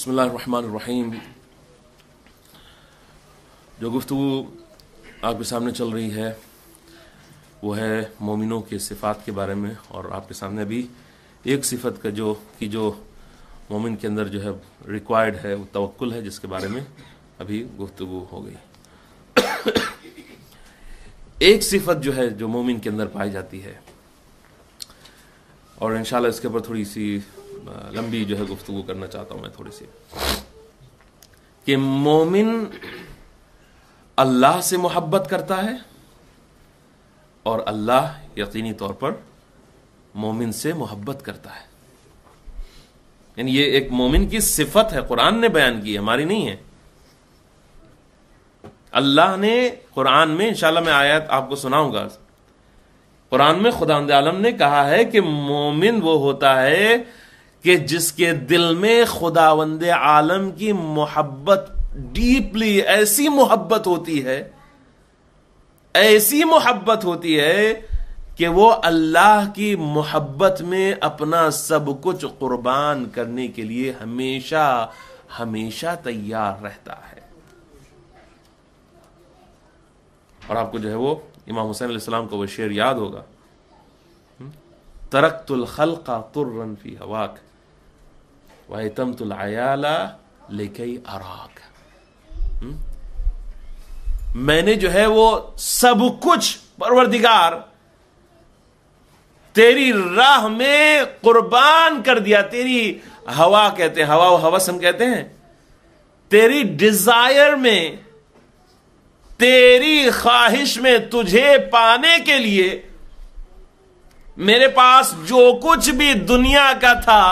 بسم اللہ الرحمن الرحیم۔ جو گفتگو آپ کے سامنے چل رہی ہے وہ ہے مومنوں کے صفات کے بارے میں، اور آپ کے سامنے ابھی ایک صفت کا جو مومن کے اندر جو ہے ریکوائرڈ ہے وہ توکل ہے، جس کے بارے میں ابھی گفتگو ہو گئی۔ ایک صفت جو ہے جو مومن کے اندر پائی جاتی ہے، اور انشاءاللہ اس کے اوپر تھوڑی سی لمبی جو ہے گفتگو کرنا چاہتا ہوں میں تھوڑی سی، کہ مومن اللہ سے محبت کرتا ہے اور اللہ یقینی طور پر مومن سے محبت کرتا ہے۔ یعنی یہ ایک مومن کی صفت ہے، قرآن نے بیان کی، ہماری نہیں ہے۔ اللہ نے قرآن میں، انشاءاللہ میں آیات آپ کو سناؤں گا، قرآن میں خداوند عالم نے کہا ہے کہ مومن وہ ہوتا ہے کہ جس کے دل میں خداوند عالم کی محبت ڈیپلی، ایسی محبت ہوتی ہے کہ وہ اللہ کی محبت میں اپنا سب کچھ قربان کرنے کے لیے ہمیشہ تیار رہتا ہے۔ اور آپ کو جو ہے وہ امام حسین علیہ السلام کو وہ شعر یاد ہوگا، ترکت الخلق طرا فی ہواک وَأَيْتَمْتُ الْعَيَالَ لِكَيْ أَرَاكَ۔ میں نے جو ہے وہ سب کچھ پروردگار تیری راہ میں قربان کر دیا، تیری ہوا کہتے ہیں، ہوا و ہوس ہم کہتے ہیں، تیری ڈیزائر میں، تیری خواہش میں، تجھے پانے کے لیے میرے پاس جو کچھ بھی دنیا کا تھا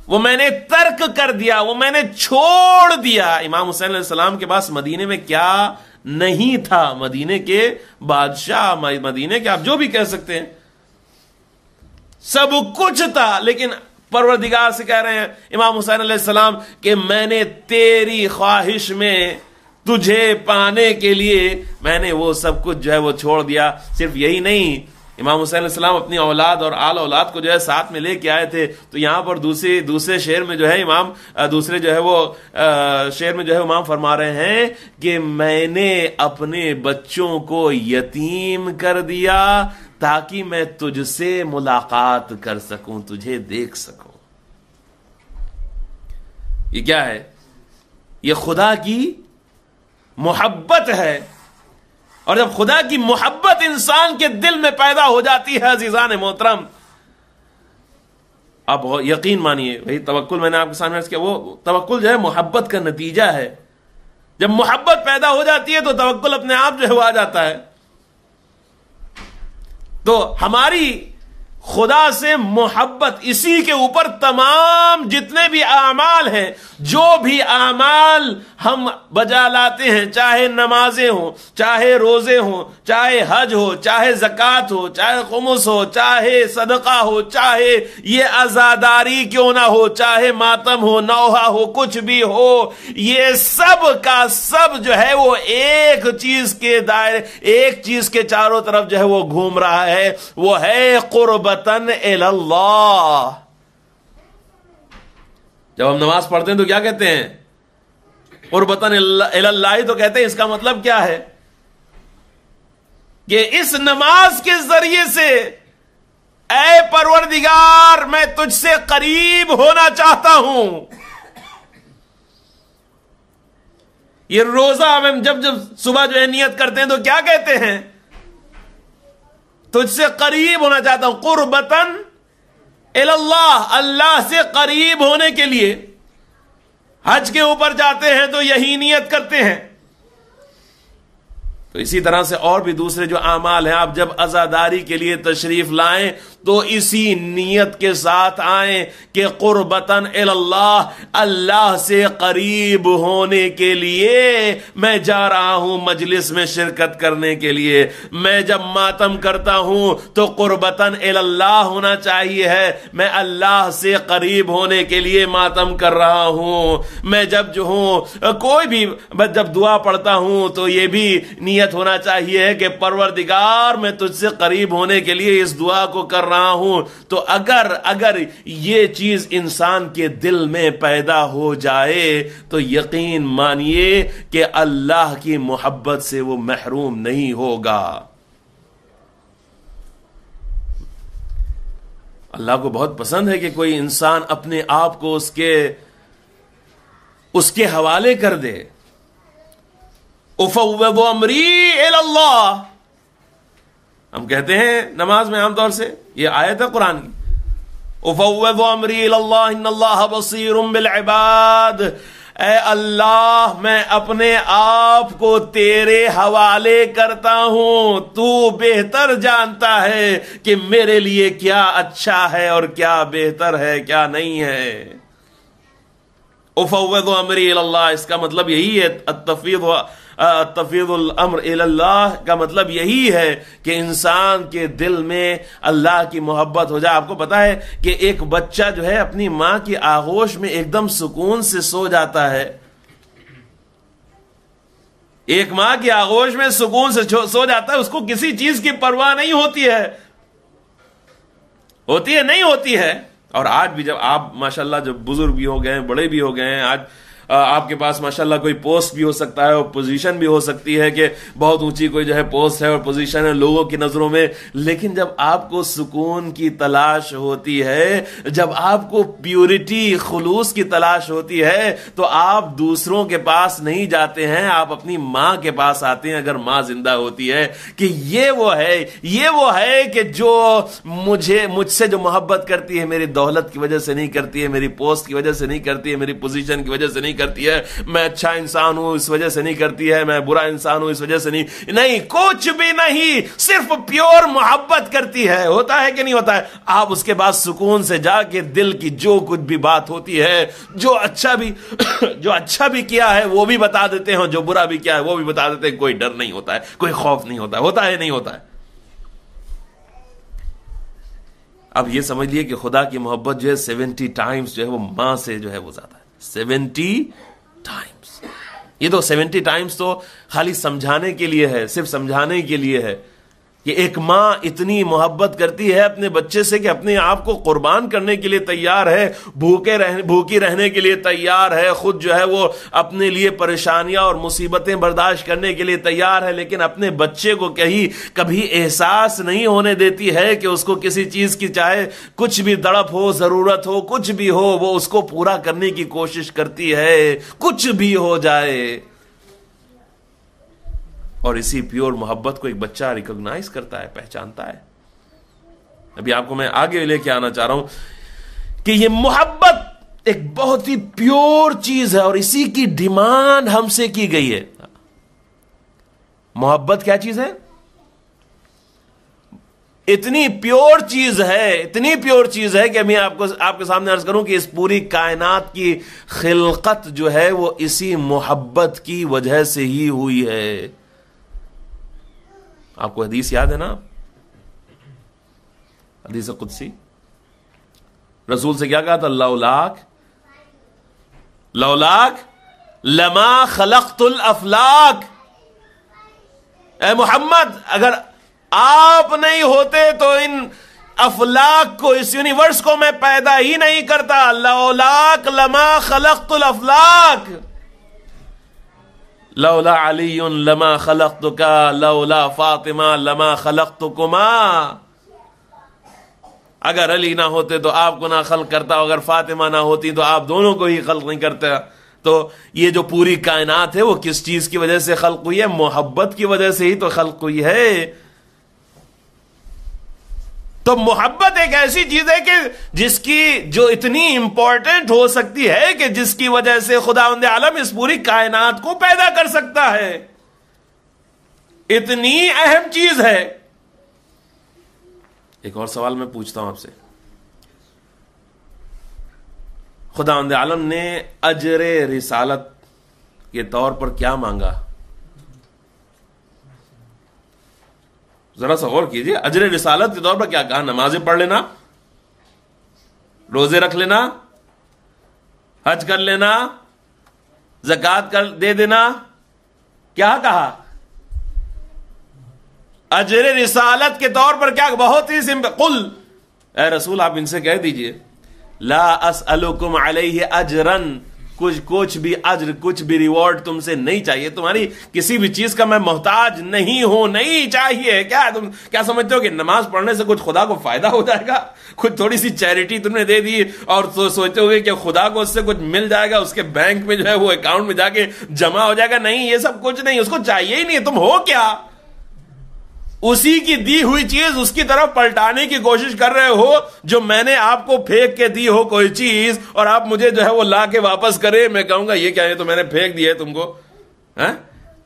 وہ میں نے ترک کر دیا، وہ میں نے چھوڑ دیا۔ امام حسین علیہ السلام کے پاس مدینے میں کیا نہیں تھا؟ مدینے کے بادشاہ، مدینے کے آپ جو بھی کہہ سکتے ہیں، سب کچھ تھا، لیکن پروردگار سے کہہ رہے ہیں امام حسین علیہ السلام کہ میں نے تیری خواہش میں، تجھے پانے کے لیے میں نے وہ سب کچھ جو ہے وہ چھوڑ دیا۔ صرف یہی نہیں، امام حسین علیہ السلام اپنی اولاد اور آل اولاد کو جو ہے ساتھ میں لے کے آئے تھے، تو یہاں پر دوسرے شعر میں جو ہے شعر میں جو ہے امام فرما رہے ہیں کہ میں نے اپنے بچوں کو یتیم کر دیا تاکہ میں تجھ سے ملاقات کر سکوں، تجھے دیکھ سکوں۔ یہ کیا ہے؟ یہ خدا کی محبت ہے۔ اور جب خدا کی محبت انسان کے دل میں پیدا ہو جاتی ہے عزیزان محترم، اب یقین مانیے، وہی توکل میں نے آپ کے سامنے عرض کیا، وہ توکل جو ہے محبت کا نتیجہ ہے۔ جب محبت پیدا ہو جاتی ہے تو توکل اپنے آپ جو ہے وہ آ جاتا ہے۔ تو ہماری خدا سے محبت، اسی کے اوپر تمام جتنے بھی اعمال ہیں، جو بھی اعمال ہم بجا لاتے ہیں، چاہے نمازیں ہوں، چاہے روزے ہوں، چاہے حج ہو، چاہے زکوٰۃ ہو، چاہے خمس ہو، چاہے صدقہ ہو، چاہے یہ عزاداری کیوں نہ ہو، چاہے ماتم ہو، نوحہ ہو، کچھ بھی ہو، یہ سب کا سب جو ہے وہ ایک چیز کے دائرے، ایک چیز کے چاروں طرف جو ہے وہ گھوم رہا ہے، وہ ہے قربتاً الی اللہ۔ جب ہم نماز پڑھتے ہیں تو کیا کہتے ہیں؟ قربتاً الی اللہ تو کہتے ہیں۔ اس کا مطلب کیا ہے؟ کہ اس نماز کے ذریعے سے اے پروردگار میں تجھ سے قریب ہونا چاہتا ہوں۔ یہ روزہ ہم جب صبح جو ہے نیت کرتے ہیں تو کیا کہتے ہیں؟ تجھ سے قریب ہونا چاہتا ہوں، قربتاً الی اللہ، اللہ سے قریب ہونے کے لیے۔ حج کے اوپر جاتے ہیں تو یہی نیت کرتے ہیں۔ تو اسی طرح سے اور بھی دوسرے جو اعمال ہیں، آپ جب عزاداری کے لیے تشریف لائیں تو اسی نیت کے ساتھ آئیں کہ قربتاً الی اللہ، اللہ سے قریب ہونے کے لیے میں جا رہا ہوں مجلس میں شرکت کرنے کے لیے۔ میں جب ماتم کرتا ہوں تو قربتاً الی اللہ ہونا چاہیے ہے، میں اللہ سے قریب ہونے کے لیے ماتم کر رہا ہوں۔ میں جب جو ہوں کوئی بھی جب دعا پڑھتا ہوں تو یہ بھی نیت ہونا چاہیے کہ پروردگار میں تجھ سے قریب ہونے کے لیے اس دعا کو کر رہا ہوں. تو اگر یہ چیز انسان کے دل میں پیدا ہو جائے تو یقین مانیے کہ اللہ کی محبت سے وہ محروم نہیں ہوگا. اللہ کو بہت پسند ہے کہ کوئی انسان اپنے آپ کو اس کے حوالے کر دے. افوض امری الی اللہ، ہم کہتے ہیں نماز میں عام طور سے، یہ آیت ہے قرآن کی، افوض امری الی اللہ ان اللہ بصیر بالعباد. اے اللہ میں اپنے آپ کو تیرے حوالے کرتا ہوں، تو بہتر جانتا ہے کہ میرے لیے کیا اچھا ہے اور کیا بہتر ہے کیا نہیں ہے. افوض امری الی اللہ، اس کا مطلب یہی ہے، التفویض الامر الی اللہ کا مطلب یہی ہے کہ انسان کے دل میں اللہ کی محبت ہو جائے. آپ کو پتا ہے کہ ایک بچہ جو ہے اپنی ماں کی آغوش میں ایک دم سکون سے سو جاتا ہے. ایک ماں کی آغوش میں سکون سے سو جاتا ہے، اس کو کسی چیز کی پرواہ نہیں ہوتی ہے. ہوتی ہے نہیں ہوتی ہے. اور آج بھی جب آپ ماشاءاللہ جب بزرگ بھی ہو گئے ہیں، بڑے بھی ہو گئے ہیں، آج آپ کے پاس ماشاءاللہ کوئی پوسٹ بھی ہو سکتا ہے اور پوزیشن بھی ہو سکتی ہے کہ بہت اونچی کوئی جو ہے پوسٹ ہے اور پوزیشن ہے لوگوں کی نظروں میں، لیکن جب آپ کو سکون کی تلاش ہوتی ہے، جب آپ کو پیورٹی خلوص کی تلاش ہوتی ہے، تو آپ دوسروں کے پاس نہیں جاتے ہیں، آپ اپنی ماں کے پاس آتے ہیں اگر ماں زندہ ہوتی ہے، کہ یہ وہ ہے کہ جو مجھ سے جو محبت کرتی ہے میری دولت کی وجہ سے نہیں کرتی ہے، میری پوسٹ کی وجہ سے نہیں کرتی ہے، میری پوزیشن کی وجہ سے نہیں کرتی ہے، میں اچھا انسان ہوں اس وجہ سے نہیں کرتی ہے، میں برا انسان ہوں اس وجہ سے نہیں، کچھ بھی نہیں، صرف پیور محبت کرتی ہے. ہوتا ہے کہ نہیں ہوتا ہے؟ آپ اس کے بعد سکون سے جا کے دل کی جو کچھ بھی بات ہوتی ہے، جو اچھا بھی کیا ہے وہ بھی بتا دیتے ہیں، جو برا بھی کیا ہے وہ بھی بتا دیتے ہیں. کوئی ڈر نہیں ہوتا ہے، کوئی خوف نہیں ہوتا ہے. ہوتا ہے نہیں ہوتا ہے؟ اب یہ سمجھ لیے کہ خدا کی محبت جو ہے 70 ٹائمز جو ہے وہ ماں سے جو ہے وہ زیادہ ہے. 70 ٹائمز. یہ تو 70 ٹائمز تو خالی سمجھانے کے لیے ہے، صرف سمجھانے کے لیے ہے کہ ایک ماں اتنی محبت کرتی ہے اپنے بچے سے کہ اپنے آپ کو قربان کرنے کے لیے تیار ہے، بھوکی رہنے کے لیے تیار ہے، خود جو ہے وہ اپنے لیے پریشانیاں اور مصیبتیں برداشت کرنے کے لیے تیار ہے، لیکن اپنے بچے کو کبھی احساس نہیں ہونے دیتی ہے کہ اس کو کسی چیز کی چاہے کچھ بھی تڑپ ہو، ضرورت ہو، کچھ بھی ہو، وہ اس کو پورا کرنے کی کوشش کرتی ہے، کچھ بھی ہو جائے. اور اسی پیور محبت کو ایک بچہ ریکگنائز کرتا ہے، پہچانتا ہے. ابھی آپ کو میں آگے لے کے آنا چاہ رہا ہوں کہ یہ محبت ایک بہت ہی پیور چیز ہے اور اسی کی ڈیمانڈ ہم سے کی گئی ہے. محبت کیا چیز ہے؟ اتنی پیور چیز ہے کہ میں آپ کے سامنے عرض کروں کہ اس پوری کائنات کی خلقت جو ہے وہ اسی محبت کی وجہ سے ہی ہوئی ہے. آپ کو حدیث یاد ہے نا؟ حدیث قدسی رسول سے کیا کہا تھا؟ لولاک لما خلقت الافلاک. اے محمد اگر آپ نہیں ہوتے تو ان افلاک کو، اس یونیورس کو میں پیدا ہی نہیں کرتا. لولاک لما خلقت الافلاک، لولا علی لما خلقتک، لولا فاطمہ لما خلقتکما. اگر علی نہ ہوتے تو آپ کو نہ خلق کرتا، اگر فاطمہ نہ ہوتی تو آپ دونوں کو ہی خلق نہیں کرتا. تو یہ جو پوری کائنات ہے وہ کس چیز کی وجہ سے خلق ہوئی ہے؟ محبت کی وجہ سے ہی تو خلق ہوئی ہے. تو محبت ایک ایسی چیز ہے کہ جس کی جو اتنی امپورٹنٹ ہو سکتی ہے کہ جس کی وجہ سے خداوند عالم اس پوری کائنات کو پیدا کر سکتا ہے. اتنی اہم چیز ہے. ایک اور سوال میں پوچھتا ہوں آپ سے، خداوند عالم نے اجر رسالت کے طور پر کیا مانگا؟ ذرا سا غور کیجیے. اجر رسالت کے طور پر کیا کہا؟ نمازیں پڑھ لینا، روزے رکھ لینا، حج کر لینا، زکوٰۃ دے دینا. کیا کہا؟ اجر رسالت کے طور پر کیا؟ بہت ہی سمپل. قل اے رسول آپ ان سے کہہ دیجئے لا اسألکم علیہ اجرن، کچھ بھی اجر، کچھ بھی ریوارڈ تم سے نہیں چاہیے، تمہاری کسی بھی چیز کا میں محتاج نہیں ہوں، نہیں چاہیے۔ تم کیا سمجھتے ہو کہ نماز پڑھنے سے کچھ خدا کو فائدہ ہو جائے گا؟ کچھ تھوڑی سی چیریٹی تم نے دے دی اور سوچتے ہوئے کہ خدا کو اس سے کچھ مل جائے گا، اس کے بینک میں جو ہے وہ اکاؤنٹ میں جا کے جمع ہو جائے گا؟ نہیں، یہ سب کچھ نہیں، اس کو چاہیے ہی نہیں۔ تم ہو کیا؟ اسی کی دی ہوئی چیز اس کی طرف پلٹانے کی کوشش کر رہے ہو، جو میں نے آپ کو پھینک کے دی ہو کوئی چیز اور آپ مجھے جو ہے وہ لا کے واپس کرے، میں کہوں گا یہ کیا ہے، تو میں نے پھینک دی ہے تم کو۔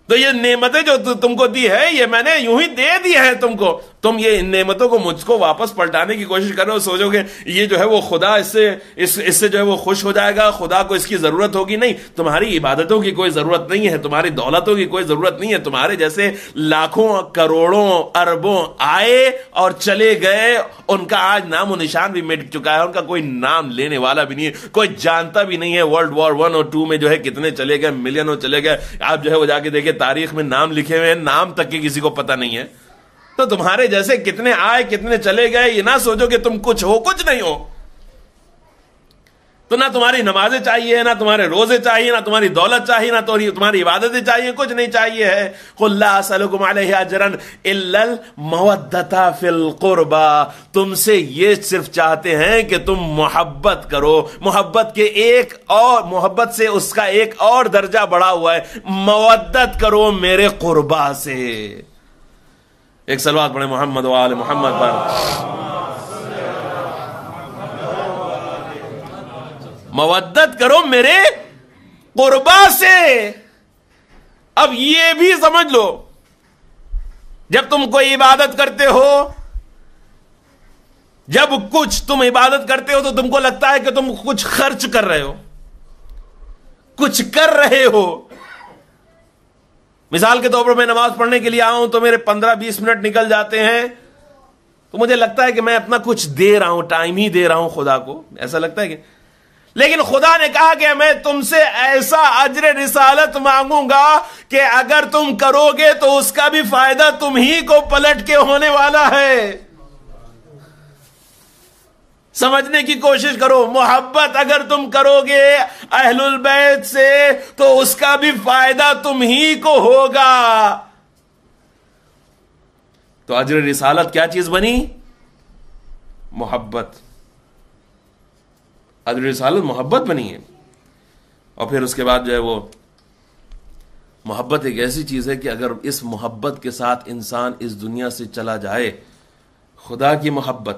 تو یہ نعمتیں جو تم کو دی ہے یہ میں نے یوں ہی دے دی ہے تم کو، تم یہ ان نعمتوں کو مجھ کو واپس پلٹانے کی کوشش کر رہے ہو، سوچو کہ یہ جو ہے وہ خدا اس سے جو ہے وہ خوش ہو جائے گا، خدا کو اس کی ضرورت ہوگی۔ نہیں، تمہاری عبادتوں کی کوئی ضرورت نہیں ہے، تمہاری دولتوں کی کوئی ضرورت نہیں ہے، تمہارے جیسے لاکھوں کروڑوں اربوں آئے اور چلے گئے، ان کا آج نام و نشان بھی مٹ چکا ہے، ان کا کوئی نام لینے والا بھی نہیں ہے، کوئی جانتا بھی نہیں ہے۔ ورلڈ وار 1 اور 2 میں جو ہے کتنے چلے گئے، ملینوں چلے گئے، آپ جو ہے وہ جا کے دیکھیں تاریخ میں نام لکھے ہوئے ہیں، نام تک کے کسی کو پتہ نہیں ہے۔ تو تمہارے جیسے کتنے آئے کتنے چلے گئے، یہ نہ سوچو کہ تم کچھ ہو، کچھ نہیں ہو۔ تو نہ تمہاری نمازیں چاہیے، نہ تمہارے روزے چاہیے، نہ تمہاری دولت چاہیے، نہ تمہاری عبادتیں چاہیے، کچھ نہیں چاہیے ہے۔ قل لا اسألکم علیہ اجرا الا المودۃ فی القربى، تم سے یہ صرف چاہتے ہیں کہ تم محبت کرو، محبت سے اس کا ایک اور درجہ بڑھا ہوا ہے، مودت کرو میرے قربا سے۔ ایک صلوات پڑھیں محمد و آل محمد پر۔ مودت کرو میرے قربا سے۔ اب یہ بھی سمجھ لو، جب تم کوئی عبادت کرتے ہو، جب کچھ تم عبادت کرتے ہو تو تم کو لگتا ہے کہ تم کچھ خرچ کر رہے ہو، کچھ کر رہے ہو۔ مثال کے طور پر میں نماز پڑھنے کے لیے آؤں تو میرے 15-20 منٹ نکل جاتے ہیں، تو مجھے لگتا ہے کہ میں اپنا کچھ دے رہا ہوں، ٹائم ہی دے رہا ہوں خدا کو، ایسا لگتا ہے کہ، لیکن خدا نے کہا کہ میں تم سے ایسا اجر رسالت مانگوں گا کہ اگر تم کرو گے تو اس کا بھی فائدہ تم ہی کو پلٹ کے ہونے والا ہے۔ سمجھنے کی کوشش کرو، محبت اگر تم کرو گے اہل البیت سے تو اس کا بھی فائدہ تم ہی کو ہوگا۔ تو اجر رسالت کیا چیز بنی؟ محبت۔ اجر رسالت محبت بنی ہے۔ اور پھر اس کے بعد جو ہے وہ محبت ایک ایسی چیز ہے کہ اگر اس محبت کے ساتھ انسان اس دنیا سے چلا جائے، خدا کی محبت،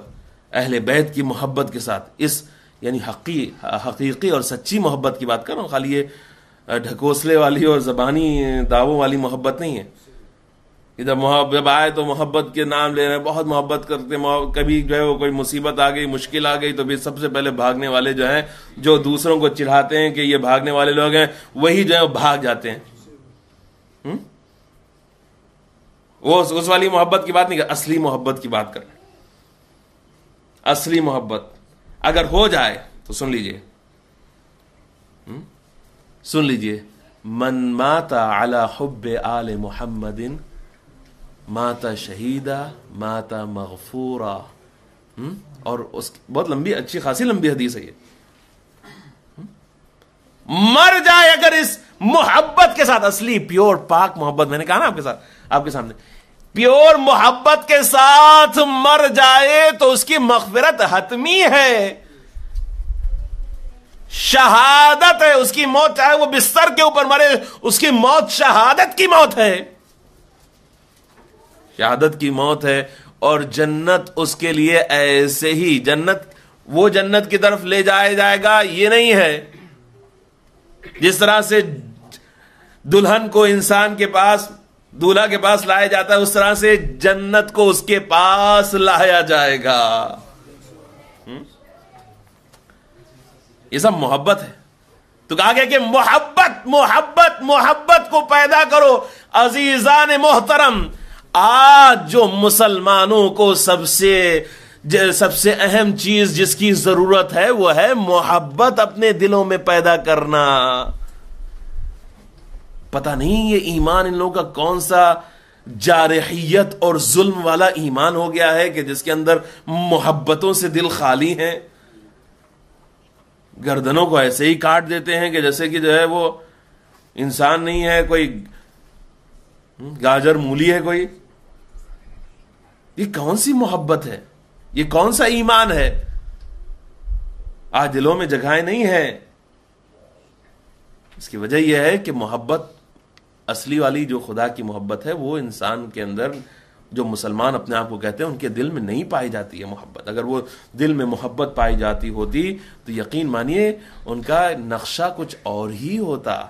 اہل بیت کی محبت کے ساتھ، اس یعنی حقیقی اور سچی محبت کی بات کر رہا ہوں، خالی یہ ڈھکوسلے والی اور زبانی دعووں والی محبت نہیں ہے۔ جب آئے تو محبت کے نام لے رہے ہیں، بہت محبت کرتے، کبھی جو ہے وہ کوئی مصیبت آ گئی، مشکل آ گئی تو بھی سب سے پہلے بھاگنے والے جو ہیں، جو دوسروں کو چڑھاتے ہیں کہ یہ بھاگنے والے لوگ ہیں، وہی جو ہے وہ بھاگ جاتے ہیں۔ وہ اس والی محبت کی بات نہیں کر، اصلی محبت کی بات کر۔ اصلی محبت اگر ہو جائے تو سن لیجئے، من مات علی حب آل محمد مات شہیدا مات مغفورا۔ اور اس بہت لمبی، اچھی خاصی لمبی حدیث ہے یہ۔ مر جائے اگر اس محبت کے ساتھ، اصلی پیور پاک محبت، میں نے کہا نا آپ کے ساتھ، آپ کے سامنے، پیور محبت کے ساتھ مر جائے تو اس کی مغفرت حتمی ہے، شہادت ہے اس کی موت، چاہے وہ بستر کے اوپر مرے، اس کی موت شہادت کی موت ہے، شہادت کی موت ہے۔ اور جنت اس کے لیے ایسے ہی، وہ جنت کی طرف لے جائے گا، یہ نہیں ہے جس طرح سے دلہن کو انسان کے پاس، دولہا کے پاس لایا جاتا ہے، اس طرح سے جنت کو اس کے پاس لایا جائے گا۔ یہ سب محبت ہے۔ تو کہا گیا کہ محبت کو پیدا کرو۔ عزیزان محترم، آج جو مسلمانوں کو سب سے اہم چیز جس کی ضرورت ہے وہ ہے محبت اپنے دلوں میں پیدا کرنا۔ پتہ نہیں یہ ایمان ان لوگوں کا کون سا جارحیت اور ظلم والا ایمان ہو گیا ہے کہ جس کے اندر محبتوں سے دل خالی ہیں. گردنوں کو ایسے ہی کاٹ دیتے ہیں کہ جیسے کہ جو ہے وہ انسان نہیں ہے، کوئی گاجر مولی ہے کوئی. یہ کون سی محبت ہے؟ یہ کون سا ایمان ہے؟ آج دلوں میں جگہیں نہیں ہیں. اس کی وجہ یہ ہے کہ محبت اصلی والی جو خدا کی محبت ہے وہ انسان کے اندر، جو مسلمان اپنے آپ کو کہتے ہیں، ان کے دل میں نہیں پائی جاتی ہے محبت. اگر وہ دل میں محبت پائی جاتی ہوتی تو یقین مانیے ان کا نقشہ کچھ اور ہی ہوتا.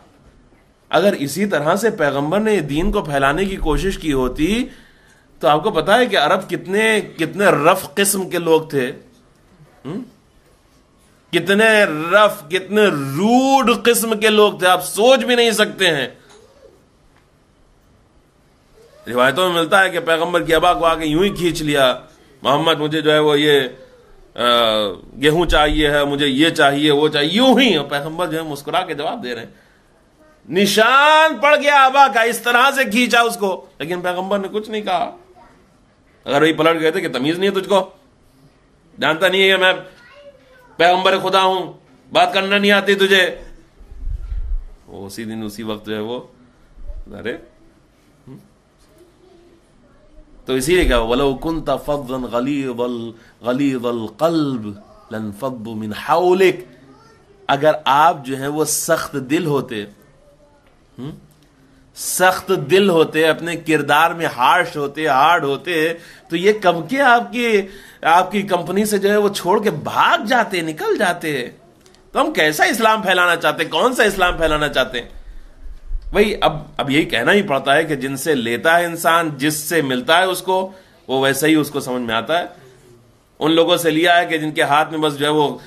اگر اسی طرح سے پیغمبر نے دین کو پھیلانے کی کوشش کی ہوتی تو آپ کو پتا ہے کہ عرب کتنے رف قسم کے لوگ تھے، کتنے رف، کتنے روڈ قسم کے لوگ تھے، آپ سوچ بھی نہیں سکتے ہیں. روایتوں میں ملتا ہے کہ پیغمبر کی ابا کو آ کے یوں ہی کھینچ لیا، محمد مجھے جو ہے وہ یہ گیہوں چاہیے ہے، مجھے یہ چاہیے وہ چاہیے، یوں ہی. اور پیغمبر جو ہے مسکرا کے جواب دے رہے ہیں. نشان پڑ گیا ابا کا، اس طرح سے کھینچا اس کو، لیکن پیغمبر نے کچھ نہیں کہا. اگر وہی پلٹ گئے تھے کہ تمیز نہیں ہے تجھ کو، جانتا نہیں ہے کہ میں پیغمبر خدا ہوں، بات کرنا نہیں آتی تجھے، وہ اسی دن اسی وقت جو ہے وہ ارے. تو اسی لیے کہا وَلَوْ كُنْتَ فَظًّا غَلِيظَ الْقَلْبِ لَانْفَضُّوا مِنْ حَوْلِكَ. اگر آپ جو ہیں وہ سخت دل ہوتے، سخت دل ہوتے، اپنے کردار میں ہارڈ ہوتے تو یہ کم کے آپ کی کمپنی سے جو ہے وہ چھوڑ کے بھاگ جاتے، نکل جاتے. تو ہم کیسا اسلام پھیلانا چاہتے، کون سا اسلام پھیلانا چاہتے ہیں؟ بھائی اب یہی کہنا ہی پڑتا ہے کہ جن سے لیتا ہے انسان، جس سے ملتا ہے اس کو، وہ ویسا ہی اس کو سمجھ میں آتا ہے. ان لوگوں سے لیا ہے کہ جن کے ہاتھ میں بس جو ہے وہ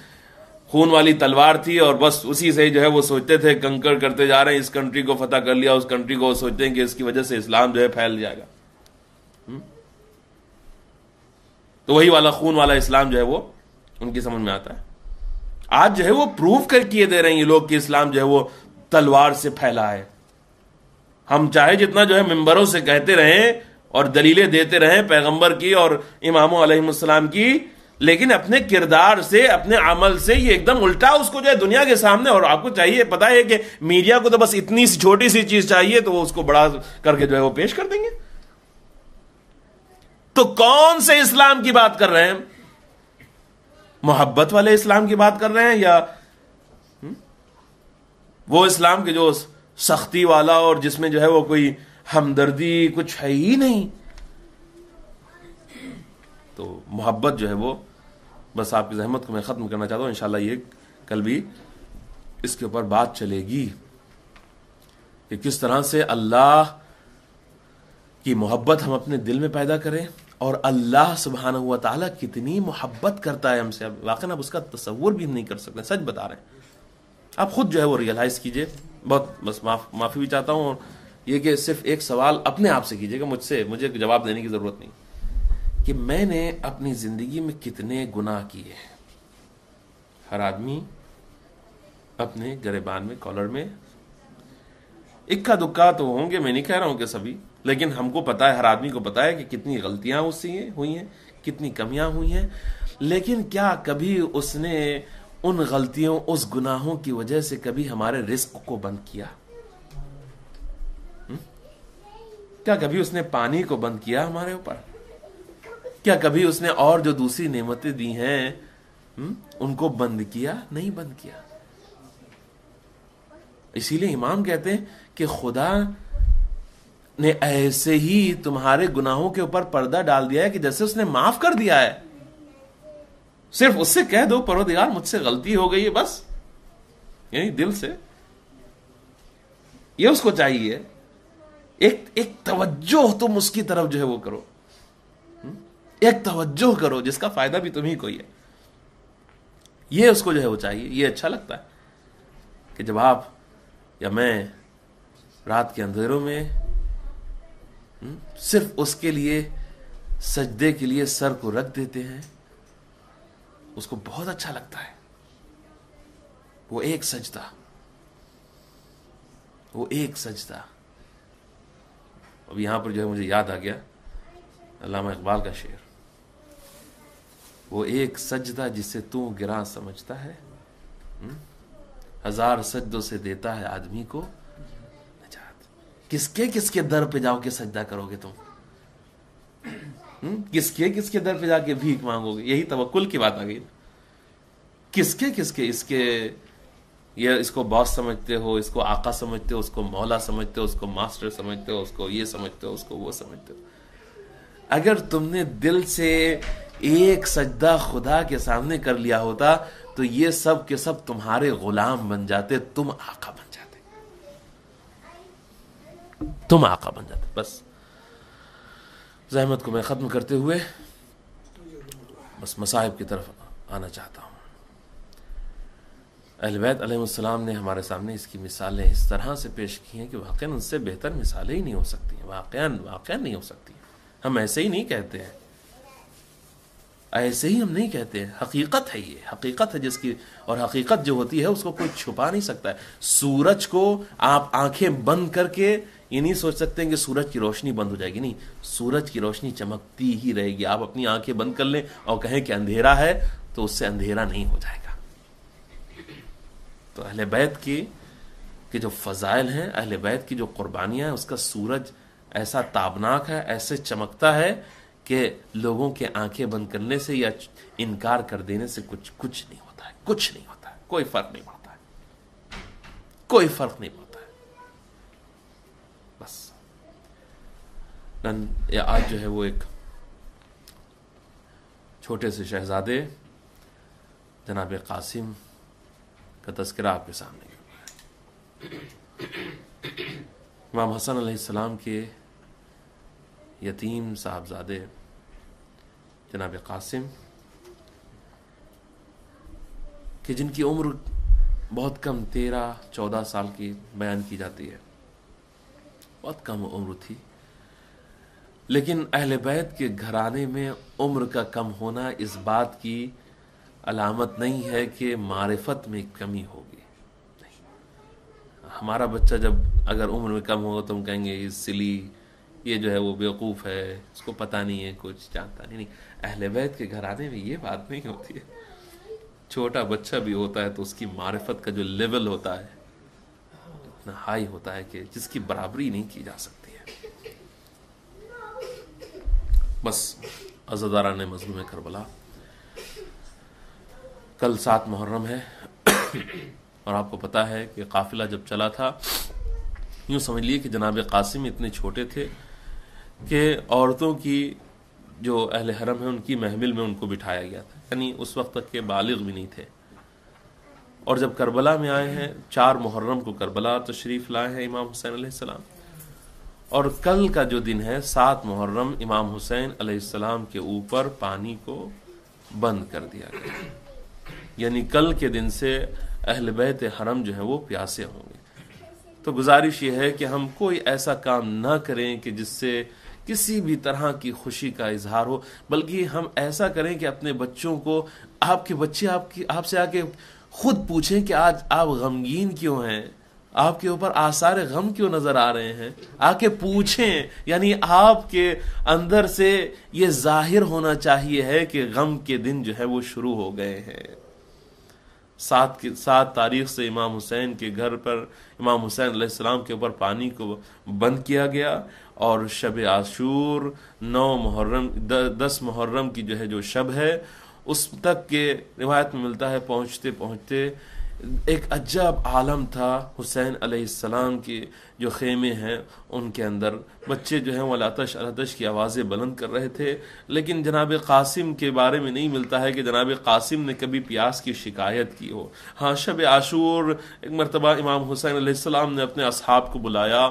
خون والی تلوار تھی اور بس اسی سے جو ہے وہ سوچتے تھے کنکر کرتے جا رہے ہیں، اس کنٹری کو فتح کر لیا، اس کنٹری کو، وہ سوچتے ہیں کہ اس کی وجہ سے اسلام جو ہے پھیل جائے گا. تو وہی والا خون والا اسلام جو ہے وہ ان کی سمجھ میں آتا ہے. آج جو ہے وہ پروف کر کیے دے رہے ہیں یہ لوگ کہ اسلام جو ہے وہ تلوار سے پھیلا ہے. ہم چاہے جتنا جو ہے ممبروں سے کہتے رہیں اور دلیلیں دیتے رہیں پیغمبر کی اور اماموں علیہ السلام کی، لیکن اپنے کردار سے، اپنے عمل سے یہ ایک دم الٹا اس کو جو ہے دنیا کے سامنے. اور آپ کو چاہیے، پتا ہے کہ میڈیا کو تو بس اتنی سی چھوٹی سی چیز چاہیے تو وہ اس کو بڑا کر کے جو ہے وہ پیش کر دیں گے. تو کون سے اسلام کی بات کر رہے ہیں؟ محبت والے اسلام کی بات کر رہے ہیں یا وہ اسلام کے جو سختی والا اور جس میں جو ہے وہ کوئی ہمدردی کچھ ہے ہی نہیں؟ تو محبت جو ہے وہ، بس آپ کی زحمت کو میں ختم کرنا چاہتا ہوں. انشاءاللہ یہ کل بھی اس کے اوپر بات چلے گی کہ کس طرح سے اللہ کی محبت ہم اپنے دل میں پیدا کریں، اور اللہ سبحانہ و تعالیٰ کتنی محبت کرتا ہے ہم سے. واقعا اب اس کا تصور بھی نہیں کر سکتے، سچ بتا رہے ہیں. آپ خود جو ہے وہ ریئلائز کیجئے. بہت بس معافی بھی چاہتا ہوں، اور یہ کہ صرف ایک سوال اپنے آپ سے کیجئے گا، مجھے جواب دینے کی ضرورت نہیں کہ میں نے اپنی زندگی میں کتنے گناہ کیے ہیں. ہر آدمی اپنے گریبان میں، کالر میں اکا دکا تو ہوں گے، میں نہیں کہہ رہا ہوں کہ سبھی، لیکن ہم کو پتا ہے، ہر آدمی کو پتا ہے کہ کتنی غلطیاں اس سے ہوئی ہیں، کتنی کمیاں ہوئی ہیں. لیکن کیا کبھی اس نے ان غلطیوں، اس گناہوں کی وجہ سے کبھی ہمارے رزق کو بند کیا؟ کیا کبھی اس نے پانی کو بند کیا ہمارے اوپر؟ کیا کبھی اس نے اور جو دوسری نعمتیں دی ہیں ان کو بند کیا؟ نہیں بند کیا. اسی لیے امام کہتے ہیں کہ خدا نے ایسے ہی تمہارے گناہوں کے اوپر پردہ ڈال دیا ہے کہ جیسے اس نے معاف کر دیا ہے. صرف اس سے کہہ دو پروردگار مجھ سے غلطی ہو گئی ہے، بس، یعنی دل سے. یہ اس کو چاہیے. ایک توجہ تم اس کی طرف جو ہے وہ کرو، ایک توجہ کرو جس کا فائدہ بھی تمہیں کو ہی ہے. یہ اس کو جو ہے وہ چاہیے. یہ اچھا لگتا ہے کہ جب آپ یا میں رات کے اندھیروں میں صرف اس کے لیے سجدے کے لیے سر کو رکھ دیتے ہیں، اس کو بہت اچھا لگتا ہے. وہ ایک سجدہ، اب یہاں پر جو ہے مجھے یاد آ گیا علامہ اقبال کا شعر، وہ ایک سجدہ جسے تو گراں سمجھتا ہے، ہزار سجدوں سے دیتا ہے آدمی کو نجات۔ کس کے در پہ جاؤ کے سجدہ کرو گے تم؟ کس کے در پہ جا کے بھیک مانگو گے؟ یہی توکل کی بات آ گئی۔ کس کے اس کو باس سمجھتے ہو، اس کو آقا سمجھتے ہو، اس کو مولا سمجھتے ہو، اس کو ماسٹر سمجھتے ہو، اس کو یہ سمجھتے ہو، اس کو وہ سمجھتے ہو۔ اگر تم نے دل سے ایک سجدہ خدا کے سامنے کر لیا ہوتا تو یہ سب کے سب تمہارے غلام بن جاتے، تم آقا بن جاتے، تم آقا بن جاتے۔ بس زحمت کو میں ختم کرتے ہوئے بس مصائب کی طرف آنا چاہتا ہوں۔ اہل بیت علیہ السلام نے ہمارے سامنے اس کی مثالیں اس طرح سے پیش کی ہیں کہ واقعاً ان سے بہتر مثالیں ہی نہیں ہو سکتی ہیں، واقعاً نہیں ہو سکتی۔ ہم ایسے ہی نہیں کہتے ہیں، ایسے ہی ہم نہیں کہتے ہیں، حقیقت ہے، یہ حقیقت ہے جس کی، اور حقیقت جو ہوتی ہے اس کو کوئی چھپا نہیں سکتا ہے۔ سورج کو آپ آنکھیں بند کر کے یہ نہیں سوچ سکتے کہ سورج کی روشنی بند ہو جائے گی، نہیں، سورج کی روشنی چمکتی ہی رہے گی۔ آپ اپنی آنکھیں بند کر لیں اور کہیں کہ اندھیرا ہے تو اس سے اندھیرا نہیں ہو جائے گا۔ تو اہل بیت کی جو فضائل ہیں، اہل بیت کی جو قربانیاں ہیں، اس کا سورج ایسا تابناک ہے، ایسے چمکتا ہے کہ لوگوں کے آنکھیں بند کرنے سے یا انکار کر دینے سے کچھ نہیں ہوتا ہے، کچھ نہیں ہوتا ہے، کوئی فرق نہیں پڑتا ہے، کوئی فرق نہیں پڑتا ہے۔ بس آج جو ہے وہ ایک چھوٹے سے شہزادے جناب قاسم کا تذکرہ آپ کے سامنے ہے۔ امام حسن علیہ السلام کے یتیم صاحبزادے جناب قاسم کہ جن کی عمر بہت کم 13-14 سال کی بیان کی جاتی ہے، بہت کم عمر تھی، لیکن اہل بیت کے گھرانے میں عمر کا کم ہونا اس بات کی علامت نہیں ہے کہ معرفت میں کمی ہوگی۔ ہمارا بچہ جب اگر عمر میں کم ہوگا تو ہم کہیں گے یہ سلی، یہ جو ہے وہ بیوقوف ہے، اس کو پتہ نہیں ہے، کچھ جانتا نہیں۔ اہل بیت کے گھرانے میں یہ بات نہیں ہوتی ہے۔ چھوٹا بچہ بھی ہوتا ہے تو اس کی معرفت کا جو لیول ہوتا ہے اتنا ہائی ہوتا ہے کہ جس کی برابری نہیں کی جا سکتی ہے۔ بس عزاداران مظلوم کربلا، کل 7 محرم ہے اور آپ کو پتہ ہے کہ قافلہ جب چلا تھا، یوں سمجھ لیے کہ جناب قاسم اتنے چھوٹے تھے کہ عورتوں کی جو اہل حرم ہیں ان کی محمل میں ان کو بٹھایا گیا تھا، یعنی اس وقت تک کے بالغ بھی نہیں تھے۔ اور جب کربلا میں آئے ہیں، 4 محرم کو کربلا تشریف لائے ہیں امام حسین علیہ السلام، اور کل کا جو دن ہے 7 محرم، امام حسین علیہ السلام کے اوپر پانی کو بند کر دیا گیا، یعنی کل کے دن سے اہل بیت حرم جو ہے وہ پیاسے ہوں گے۔ تو گزارش یہ ہے کہ ہم کوئی ایسا کام نہ کریں کہ جس سے کسی بھی طرح کی خوشی کا اظہار ہو، بلکہ ہم ایسا کریں کہ اپنے بچوں کو، آپ کے بچے آپ سے آ کے خود پوچھیں کہ آج آپ غمگین کیوں ہیں، آپ کے اوپر آثار غم کیوں نظر آ رہے ہیں، آ کے پوچھیں، یعنی آپ کے اندر سے یہ ظاہر ہونا چاہیے ہے کہ غم کے دن جو ہے وہ شروع ہو گئے ہیں۔ 7 تاریخ سے امام حسین کے گھر پر، امام حسین علیہ السلام کے اوپر پانی کو بند کیا گیا، اور شب عاشور 9 محرم 10 محرم کی جو ہے جو شب ہے، اس تک کے روایت میں ملتا ہے پہنچتے پہنچتے ایک عجب عالم تھا۔ حسین علیہ السلام کے جو خیمے ہیں ان کے اندر بچے جو ہیں وہ العطش العطش کی آوازیں بلند کر رہے تھے، لیکن جناب قاسم کے بارے میں نہیں ملتا ہے کہ جناب قاسم نے کبھی پیاس کی شکایت کی ہو۔ ہاں، شب عاشور ایک مرتبہ امام حسین علیہ السلام نے اپنے اصحاب کو بلایا،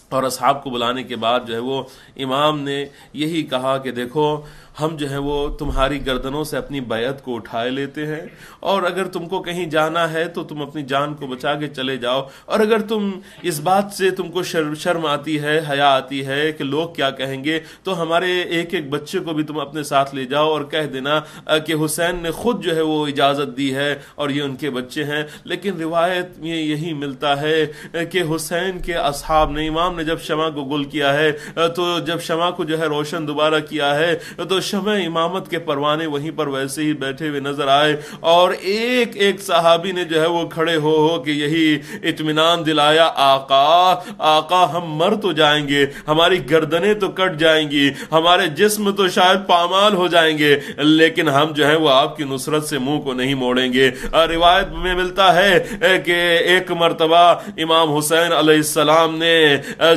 اور اصحاب کو بلانے کے بعد جو ہے وہ امام نے یہی کہا کہ دیکھو، ہم جو ہے وہ تمہاری گردنوں سے اپنی بیعت کو اٹھائے لیتے ہیں، اور اگر تم کو کہیں جانا ہے تو تم اپنی جان کو بچا کے چلے جاؤ، اور اگر تم اس بات سے تم کو شرم آتی ہے، حیا آتی ہے کہ لوگ کیا کہیں گے، تو ہمارے ایک ایک بچے کو بھی تم اپنے ساتھ لے جاؤ اور کہہ دینا کہ حسین نے خود جو ہے وہ اجازت دی ہے اور یہ ان کے بچے ہیں۔ لیکن روایت میں یہی ملتا ہے کہ حسین کے اصحاب نے، امام نے میں جب شمع کو گل کیا ہے تو جب شمع کو جو ہے روشن دوبارہ کیا ہے تو شمع امامت کے پروانے وہیں پر ویسے ہی بیٹھے ہوئے نظر آئے، اور ایک ایک صحابی نے جو ہے وہ کھڑے ہو کے یہی اطمینان دلایا، آقا ہم مر تو جائیں گے، ہماری گردنیں تو کٹ جائیں گی، ہمارے جسم تو شاید پامال ہو جائیں گے، لیکن ہم جو ہے وہ آپ کی نصرت سے منہ کو نہیں موڑیں گے۔ روایت میں ملتا ہے کہ ایک مرتبہ امام حسین علیہ السلام نے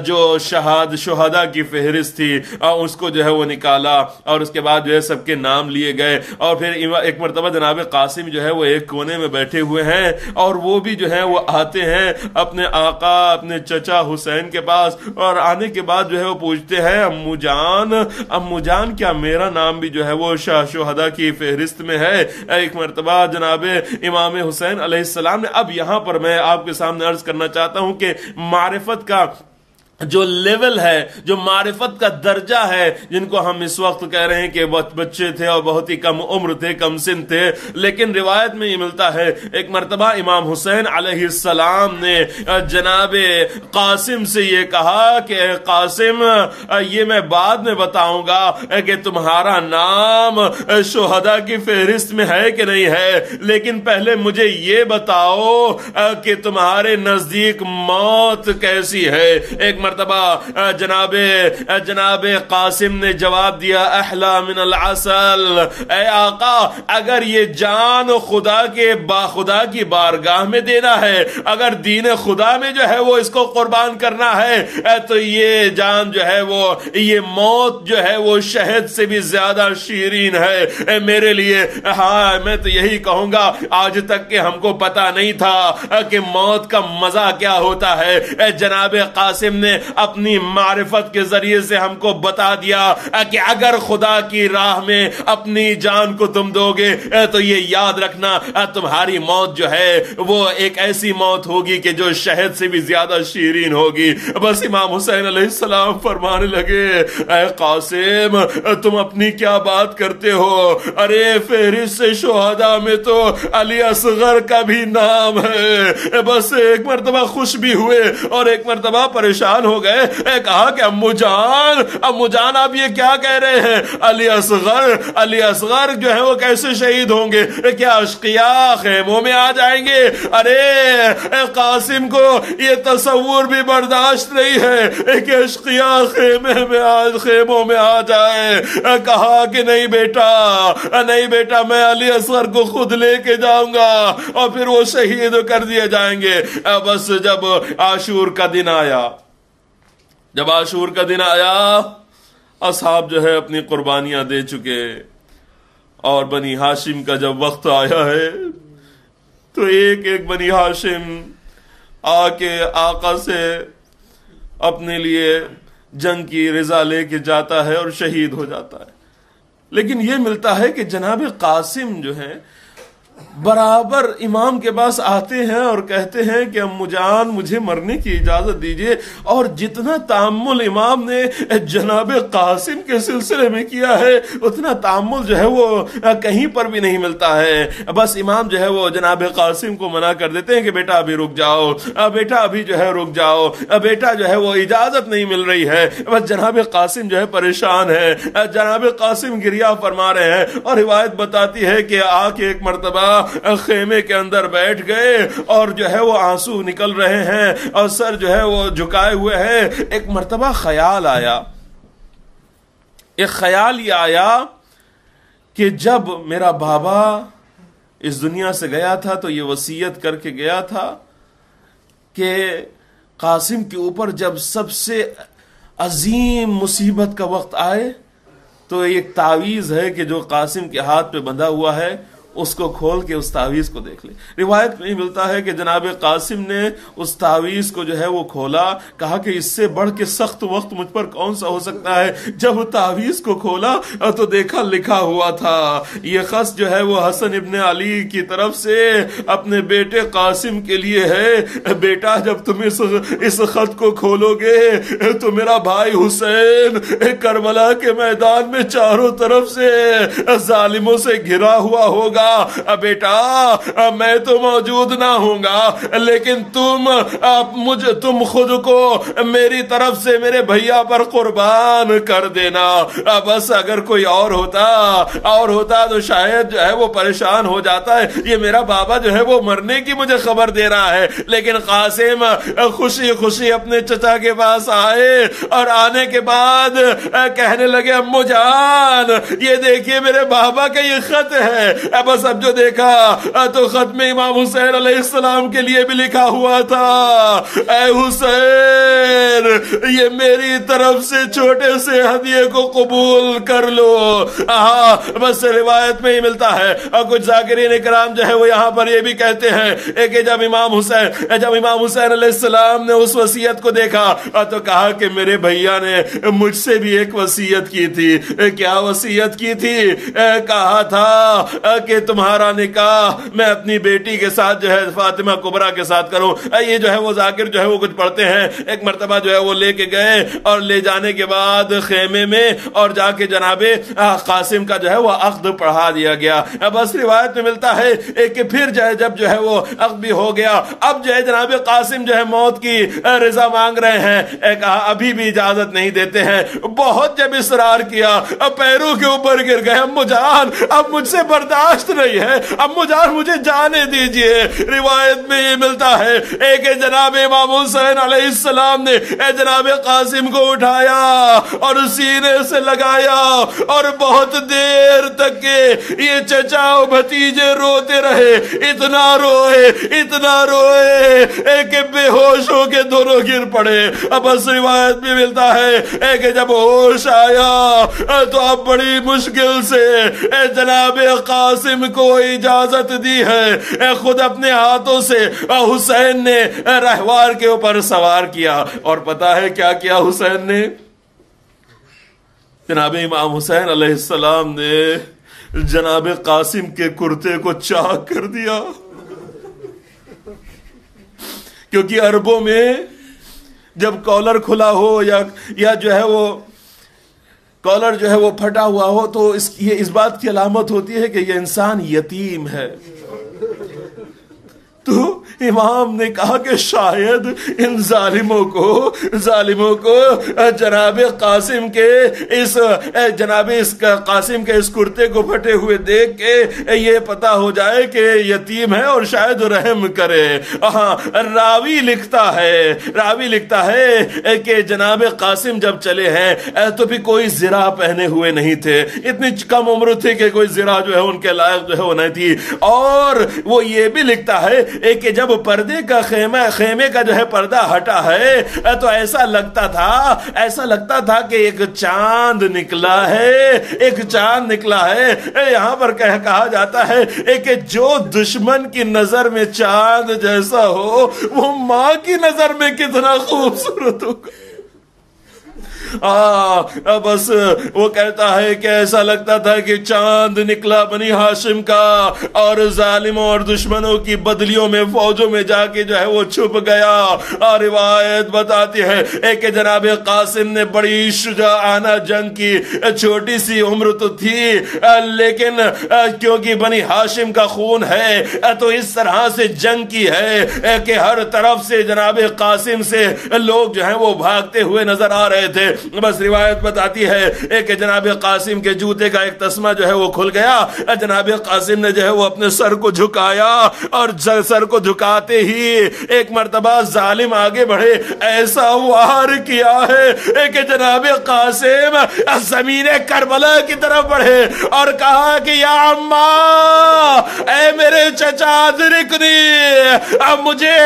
جو شہداء کی فہرست تھی اس کو جو ہے وہ نکالا، اور اس کے بعد جو ہے سب کے نام لیے گئے، اور پھر ایک مرتبہ جناب قاسم جو ہے وہ ایک کونے میں بیٹھے ہوئے ہیں، اور وہ بھی جو ہے وہ آتے ہیں اپنے آقا اپنے چچا حسین کے پاس، اور آنے کے بعد جو ہے وہ پوچھتے ہیں امو جان کیا میرا نام بھی جو ہے وہ شہداء کی فہرست میں ہے؟ ایک مرتبہ جناب امام حسین علیہ السلام نے، اب یہاں پر میں آپ کے سامنے عرض کرنا چاہتا ہوں کہ معرفت کا جو لیول ہے، جو معرفت کا درجہ ہے، جن کو ہم اس وقت کہہ رہے ہیں کہ بچے تھے اور بہت ہی کم عمر تھے، کم سن تھے، لیکن روایت میں یہ ملتا ہے ایک مرتبہ امام حسین علیہ السلام نے جناب قاسم سے یہ کہا کہ قاسم یہ میں بعد میں بتاؤں گا کہ تمہارا نام شہداء کی فہرست میں ہے کہ نہیں ہے، لیکن پہلے مجھے یہ بتاؤ کہ تمہارے نزدیک موت کیسی ہے۔ ایک مرتبہ جناب قاسم نے جواب دیا، احلا من العسل، اے آقا اگر یہ جان خدا کی بارگاہ میں دینا ہے، اگر دین خدا میں جو ہے وہ اس کو قربان کرنا ہے، تو یہ جان جو ہے وہ، یہ موت جو ہے وہ شہد سے بھی زیادہ شیرین ہے میرے لیے۔ ہاں میں تو یہی کہوں گا، آج تک کہ ہم کو پتا نہیں تھا کہ موت کا مزہ کیا ہوتا ہے، جناب قاسم نے اپنی معرفت کے ذریعے سے ہم کو بتا دیا کہ اگر خدا کی راہ میں اپنی جان کو تم دو گے تو یہ یاد رکھنا تمہاری موت جو ہے وہ ایک ایسی موت ہوگی کہ جو شہد سے بھی زیادہ شیرین ہوگی۔ بس امام حسین علیہ السلام فرمانے لگے، اے قاسم تم اپنی کیا بات کرتے ہو، ارے فہرست شہداء میں تو علی اصغر کا بھی نام ہے۔ بس ایک مرتبہ خوش بھی ہوئے اور ایک مرتبہ پریشان ہو گئے، کہا کہ امو جان آپ یہ کیا کہہ رہے ہیں، علی اصغر جو ہے وہ کیسے شہید ہوں گے، کیا اشقیاء خیموں میں آ جائیں گے؟ ارے قاسم کو یہ تصور بھی برداشت نہیں ہے کہ اشقیاء خیموں میں آ جائے۔ کہا کہ نہیں بیٹا میں علی اصغر کو خود لے کے جاؤں گا اور پھر وہ شہید کر دیے جائیں گے۔ بس جب عاشور کا دن آیا اصحاب جو ہے اپنی قربانیاں دے چکے، اور بنی ہاشم کا جب وقت آیا ہے تو ایک ایک بنی ہاشم آ کے آقا سے اپنے لیے جنگ کی رضا لے کے جاتا ہے اور شہید ہو جاتا ہے۔ لیکن یہ ملتا ہے کہ جناب قاسم جو ہے برابر امام کے پاس آتے ہیں اور کہتے ہیں کہ امو جان مجھے مرنے کی اجازت دیجئے، اور جتنا تأمل امام نے جناب قاسم کے سلسلے میں کیا ہے اتنا تأمل جو ہے وہ کہیں پر بھی نہیں ملتا ہے۔ بس امام جو ہے وہ جناب قاسم کو منع کر دیتے ہیں کہ بیٹا ابھی رک جاؤ، بیٹا ابھی جو ہے رک جاؤ، بیٹا جو ہے وہ اجازت نہیں مل رہی ہے۔ بس جناب قاسم جو ہے پریشان ہے، جناب قاسم گریہ فرما رہے ہیں، اور روایت بتاتی ہے کہ آ کے ایک مرتبہ خیمے کے اندر بیٹھ گئے اور جو ہے وہ آنسو نکل رہے ہیں اور سر جو ہے وہ جھکائے ہوئے ہیں۔ ایک مرتبہ خیال آیا کہ جب میرا بابا اس دنیا سے گیا تھا تو یہ وصیت کر کے گیا تھا کہ قاسم کے اوپر جب سب سے عظیم مصیبت کا وقت آئے تو ایک تعویذ ہے کہ جو قاسم کے ہاتھ پہ بندھا ہوا ہے اس کو کھول کے اس تعویذ کو دیکھ لے۔ روایت میں ملتا ہے کہ جناب قاسم نے اس تعویذ کو جو ہے وہ کھولا، کہا کہ اس سے بڑھ کے سخت وقت مجھ پر کون سا ہو سکتا ہے۔ جب تعویذ کو کھولا تو دیکھا لکھا ہوا تھا، یہ خط جو ہے وہ حسن ابن علی کی طرف سے اپنے بیٹے قاسم کے لیے ہے۔ بیٹا جب تم اس خط کو کھولو گے تو میرا بھائی حسین کربلا کے میدان میں چاروں طرف سے ظالموں سے گھرا ہوا ہوگا، کہا بیٹا میں تو موجود نہ ہوں گا لیکن تم خود کو میری طرف سے میرے بھیا پر قربان کر دینا. بس اگر کوئی اور ہوتا تو شاید جو ہے وہ پریشان ہو جاتا ہے. یہ میرا بابا جو ہے وہ مرنے کی مجھے خبر دے رہا ہے. لیکن قاسم خوشی خوشی اپنے چچا کے پاس آئے اور آنے کے بعد کہنے لگے امو جان یہ دیکھیے میرے بابا کا یہ خط ہے. بس اب جو دیکھا تو خط میں امام حسین علیہ السلام کے لیے بھی لکھا ہوا تھا اے حسین یہ میری طرف سے چھوٹے سے ہدیے کو قبول کر لو. بس روایت میں ہی ملتا ہے. اور کچھ ذاکرین اکرام جو ہے وہ یہاں پر یہ بھی کہتے ہیں کہ جب امام حسین علیہ السلام نے اس وصیت کو دیکھا تو کہا کہ میرے بھیا نے مجھ سے بھی ایک وصیت کی تھی. کیا وصیت کی تھی؟ کہا تھا کہ تمہارا نکاح میں اپنی بیٹی کے ساتھ جو ہے فاطمہ کبریٰ کے ساتھ کروں. یہ جو ہے وہ ذاکر جو ہے وہ کچھ پڑھتے ہیں. ایک مرتبہ جو ہے وہ لے کے گئے اور لے جانے کے بعد خیمے میں اور جا کے جناب قاسم کا جو ہے وہ عقد پڑھا دیا گیا. بس روایت میں ملتا ہے کہ پھر جب جو ہے وہ عقد بھی ہو گیا اب جو ہے جناب قاسم جو ہے موت کی رضا مانگ رہے ہیں. کہا ابھی بھی اجازت نہیں دیتے ہیں. بہت جب اصرار کیا اب پیروں کے اوپر گر گئے. امو جان اب مجھ سے برداشت نہیں ہے, امو جان مجھے جانے دیجئے. روایت میں یہ ملتا ہے کہ جناب امام حسین علیہ السلام نے جناب قاسم کو اٹھایا اور سینے سے لگایا اور بہت دیر تک کے یہ چچا و بھتیجے روتے رہے. اتنا روئے کہ بے ہوش ہو کے دونوں گر پڑے. اب بس روایت میں ملتا ہے کہ جب ہوش آیا تو اب بڑی مشکل سے جناب قاسم کو اجازت دی ہے. خود اپنے ہاتھوں سے حسین نے رہوار کے اوپر سوار کیا. اور پتا ہے کیا کیا حسین نے؟ جناب امام حسین علیہ السلام نے جناب قاسم کے کرتے کو چاک کر دیا. کیونکہ عربوں میں جب کالر کھلا ہو یا جو ہے وہ کالر جو ہے وہ پھٹا ہوا ہو تو یہ اس بات کی علامت ہوتی ہے کہ یہ انسان یتیم ہے. تو امام نے کہا کہ شاید ان ظالموں کو جناب قاسم کے اس کرتے کو پھٹے ہوئے دیکھ کے یہ پتا ہو جائے کہ یتیم ہے اور شاید رحم کرے. راوی لکھتا ہے کہ جناب قاسم جب چلے ہیں تو بھی کوئی زرہ پہنے ہوئے نہیں تھے. اتنی کم عمر تھے کہ کوئی زرہ جو ہے ان کے لائق جو ہے وہ نہیں تھی. اور وہ یہ بھی لکھتا ہے کہ جب پردے کا خیمے کا جو ہے پردہ ہٹا ہے تو ایسا لگتا تھا کہ ایک چاند نکلا ہے. یہاں پر کہا جاتا ہے کہ جو دشمن کی نظر میں چاند جیسا ہو وہ ماں کی نظر میں کتنا خوبصورت ہوگا. بس وہ کہتا ہے کہ ایسا لگتا تھا کہ چاند نکلا بنی ہاشم کا اور ظالموں اور دشمنوں کی بدلیوں میں فوجوں میں جا کے جو ہے وہ چھپ گیا. اور روایت بتاتی ہے کہ جناب قاسم نے بڑی شجاعانہ جنگ کی. چھوٹی سی عمر تو تھی لیکن کیونکہ بنی ہاشم کا خون ہے تو اس طرح سے جنگ کی ہے کہ ہر طرف سے جناب قاسم سے لوگ جو ہیں وہ بھاگتے ہوئے نظر آ رہے تھے. بس روایت بتاتی ہے کہ جناب قاسم کے جوتے کا ایک تسمہ جو ہے وہ کھل گیا. جناب قاسم نے جو ہے وہ اپنے سر کو جھکایا اور سر کو جھکاتے ہی ایک مرتبہ ظالم آگے بڑھے. ایسا وار کیا ہے کہ جناب قاسم زمین کربلا کی طرف بڑھے اور کہا کہ یا اماں اے میرے چچا ادرکنی اب مجھے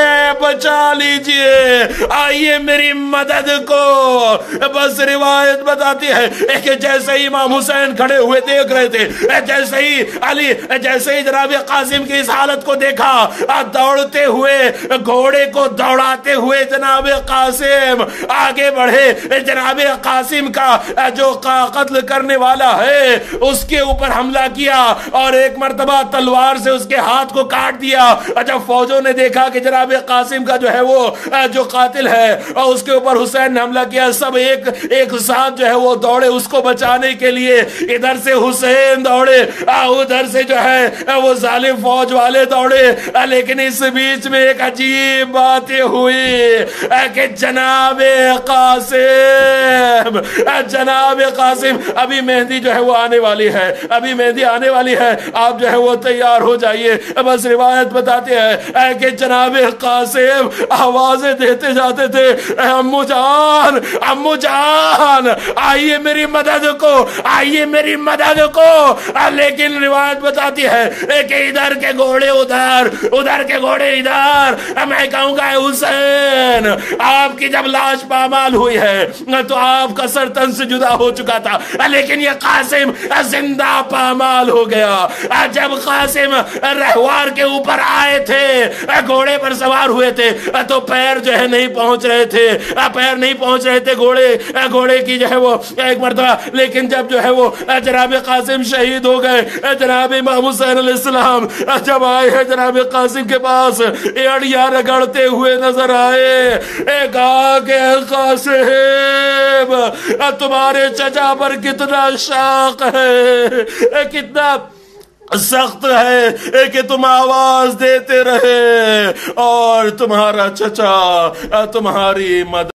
بچا لیجئے, آئیے میری مدد کو. بس روایت بتاتی ہے کہ جیسے ہی امام حسین کھڑے ہوئے دیکھ رہے تھے, جیسے ہی جناب قاسم کی اس حالت کو دیکھا دوڑتے ہوئے گھوڑے کو دوڑاتے ہوئے جناب قاسم آگے بڑھے. جناب قاسم کا جو قتل کرنے والا ہے اس کے اوپر حملہ کیا اور ایک مرتبہ تلوار سے اس کے ہاتھ کو کاٹ دیا. جب فوجوں نے دیکھا کہ جناب قاسم کا جو ہے وہ جو قاتل ہے اور اس کے اوپر حسین نے حملہ کیا, سب ایک ایک ساتھ جو ہے وہ دوڑے اس کو بچانے کے لیے، ادھر سے حسین دوڑے، ادھر سے جو ہے وہ ظالم فوج والے دوڑے، لیکن اس بیچ میں ایک عجیب بات ہوئی کہ جناب قاسم ابھی مہندی جو ہے وہ آنے والی ہے، ابھی مہندی آنے والی ہے، آپ جو ہے وہ تیار ہو جائیے۔ بس روایت بتاتے ہیں کہ جناب قاسم آوازیں دیتے جاتے تھے، امو جان، امو جان، آئیے میری مدد کو، آئیے میری مدد کو، لیکن روایت بتاتی ہے کہ ادھر کے گھوڑے ادھر، ادھر کے گھوڑے ادھر۔ میں کہوں گا حسین، آپ کی جب لاش پامال ہوئی ہے تو آپ کا سر تن سے جدا ہو چکا تھا، لیکن یہ قاسم زندہ پامال ہو گیا۔ جب قاسم رہوار کے اوپر آئے تھے، گھوڑے پر سوار ہوئے تھے، تو پیر جو ہے نہیں پہنچ رہے تھے، پیر نہیں پہنچ رہے تھے گھوڑے کی جو ہے وہ ایک مرتبہ، لیکن جب جو ہے وہ جناب قاسم شہید ہو گئے، جناب امام حسین علیہ السلام جب آئے ہیں جناب قاسم کے پاس، ایڑیاں رگڑتے ہوئے نظر آئے، کہا کہ قاسم تمہارے چچا پر کتنا شوق ہے، کتنا سخت ہے کہ تم آواز دیتے رہے اور تمہارا چچا تمہاری مدد